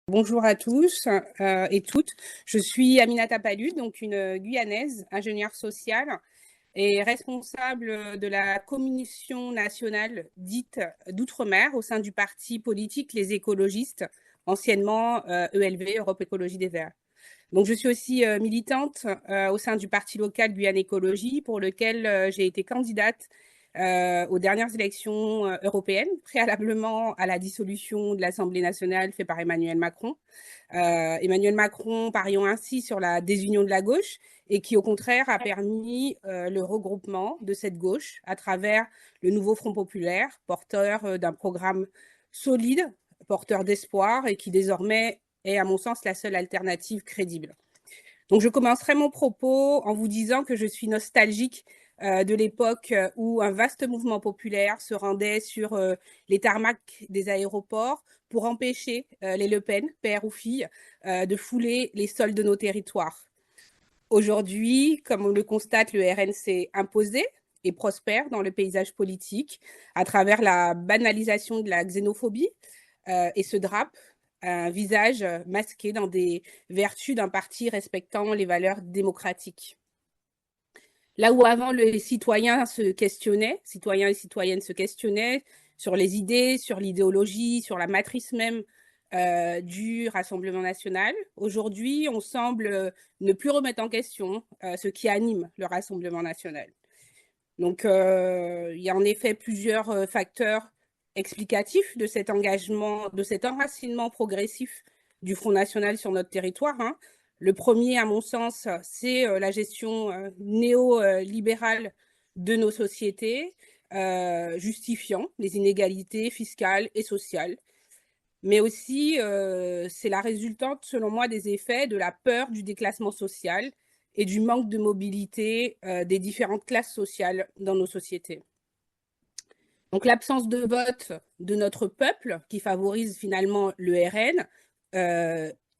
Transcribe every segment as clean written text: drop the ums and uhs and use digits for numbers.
Bonjour à tous et toutes. Je suis Aminata Palu, donc une Guyanaise, ingénieure sociale et responsable de la commission nationale dite d'outre-mer au sein du parti politique Les Écologistes, anciennement ELV, Europe Écologie des Verts. Donc je suis aussi militante au sein du parti local Guyane Écologie, pour lequel j'ai été candidate aux dernières élections européennes, préalablement à la dissolution de l'Assemblée nationale faite par Emmanuel Macron. Emmanuel Macron pariant ainsi sur la désunion de la gauche et qui, au contraire, a permis le regroupement de cette gauche à travers le nouveau Front populaire, porteur d'un programme solide, porteur d'espoir et qui désormais est, à mon sens, la seule alternative crédible. Donc, je commencerai mon propos en vous disant que je suis nostalgique de l'époque où un vaste mouvement populaire se rendait sur les tarmacs des aéroports pour empêcher les Le Pen, père ou fille, de fouler les sols de nos territoires. Aujourd'hui, comme on le constate, le RN s'est imposé et prospère dans le paysage politique à travers la banalisation de la xénophobie et se drape un visage masqué dans des vertus d'un parti respectant les valeurs démocratiques. Là où avant les citoyens et citoyennes se questionnaient sur les idées, sur l'idéologie, sur la matrice même du Rassemblement national, aujourd'hui on semble ne plus remettre en question ce qui anime le Rassemblement national. Donc il y a en effet plusieurs facteurs explicatifs de cet engagement, de cet enracinement progressif du Front national sur notre territoire. Le premier, à mon sens, c'est la gestion néolibérale de nos sociétés, justifiant les inégalités fiscales et sociales. Mais aussi, c'est la résultante, selon moi, des effets de la peur du déclassement social et du manque de mobilité des différentes classes sociales dans nos sociétés. Donc l'absence de vote de notre peuple, qui favorise finalement le RN,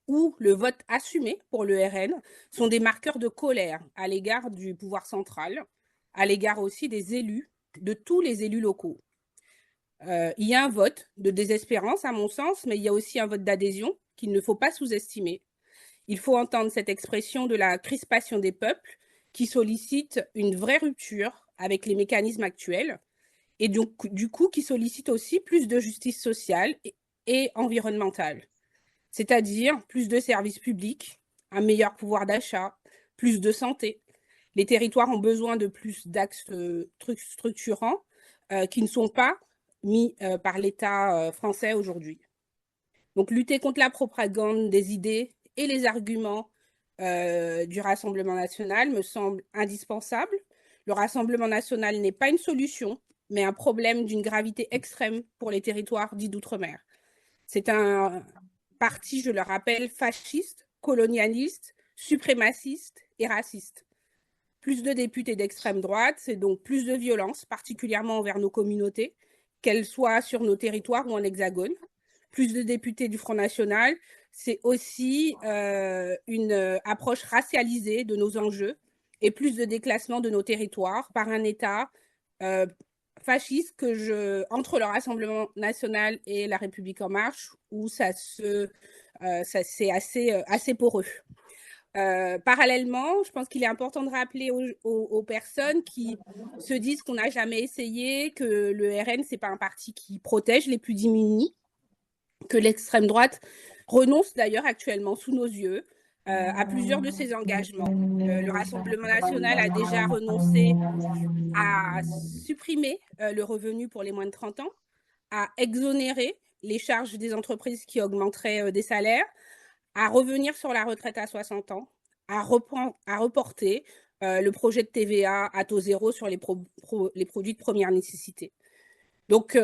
ou le vote assumé pour le RN, sont des marqueurs de colère à l'égard du pouvoir central, à l'égard aussi des élus, de tous les élus locaux. Il y a un vote de désespérance, à mon sens, mais il y a aussi un vote d'adhésion qu'il ne faut pas sous-estimer. Il faut entendre cette expression de la crispation des peuples qui sollicite une vraie rupture avec les mécanismes actuels et donc, du coup, qui sollicite aussi plus de justice sociale et environnementale, c'est-à-dire plus de services publics, un meilleur pouvoir d'achat, plus de santé. Les territoires ont besoin de plus d'axes structurants qui ne sont pas mis par l'État français aujourd'hui. Donc, lutter contre la propagande des idées et les arguments du Rassemblement national me semble indispensable. Le Rassemblement national n'est pas une solution, mais un problème d'une gravité extrême pour les territoires dits d'outre-mer. C'est un parti, je le rappelle, fasciste, colonialiste, suprémaciste et raciste. Plus de députés d'extrême droite, c'est donc plus de violence, particulièrement envers nos communautés, qu'elles soient sur nos territoires ou en hexagone. Plus de députés du Front national, c'est aussi une approche racialisée de nos enjeux et plus de déclassement de nos territoires par un État fasciste entre le Rassemblement national et la République en marche, où c'est assez poreux. Parallèlement, je pense qu'il est important de rappeler aux personnes qui se disent qu'on n'a jamais essayé, que le RN, ce n'est pas un parti qui protège les plus démunis, que l'extrême droite renonce d'ailleurs actuellement sous nos yeux à plusieurs de ses engagements. Le Rassemblement national a déjà renoncé à supprimer le revenu pour les moins de 30 ans, à exonérer les charges des entreprises qui augmenteraient des salaires, à revenir sur la retraite à 60 ans, à reporter le projet de TVA à taux zéro sur les produits de première nécessité. Donc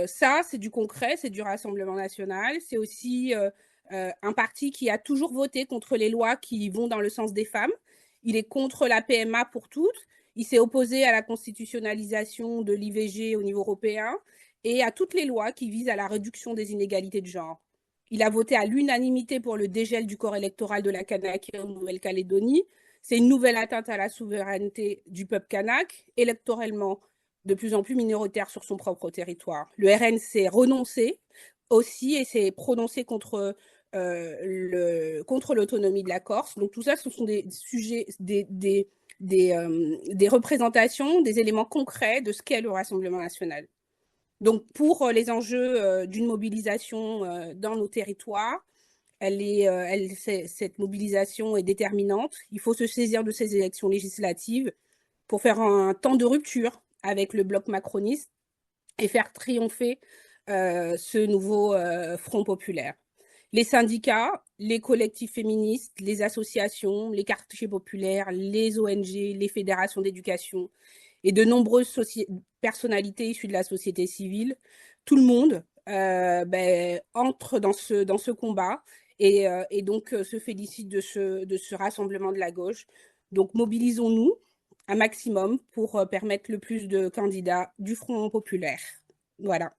ça, c'est du concret, c'est du Rassemblement national. C'est aussi un parti qui a toujours voté contre les lois qui vont dans le sens des femmes. Il est contre la PMA pour toutes. Il s'est opposé à la constitutionnalisation de l'IVG au niveau européen et à toutes les lois qui visent à la réduction des inégalités de genre. Il a voté à l'unanimité pour le dégel du corps électoral de la Kanak en Nouvelle-Calédonie. C'est une nouvelle atteinte à la souveraineté du peuple kanak, électoralement de plus en plus minoritaire sur son propre territoire. Le RN s'est renoncé aussi et s'est prononcé contre contre l'autonomie de la Corse. Donc tout ça, ce sont des sujets, des représentations, des éléments concrets de ce qu'est le Rassemblement national. Donc pour les enjeux d'une mobilisation dans nos territoires, cette mobilisation est déterminante. Il faut se saisir de ces élections législatives pour faire un temps de rupture avec le bloc macroniste et faire triompher ce nouveau front populaire. Les syndicats, les collectifs féministes, les associations, les quartiers populaires, les ONG, les fédérations d'éducation et de nombreuses personnalités issues de la société civile, tout le monde entre dans ce combat et donc se félicite de ce rassemblement de la gauche. Donc mobilisons-nous un maximum pour permettre le plus de candidats du Front populaire. Voilà.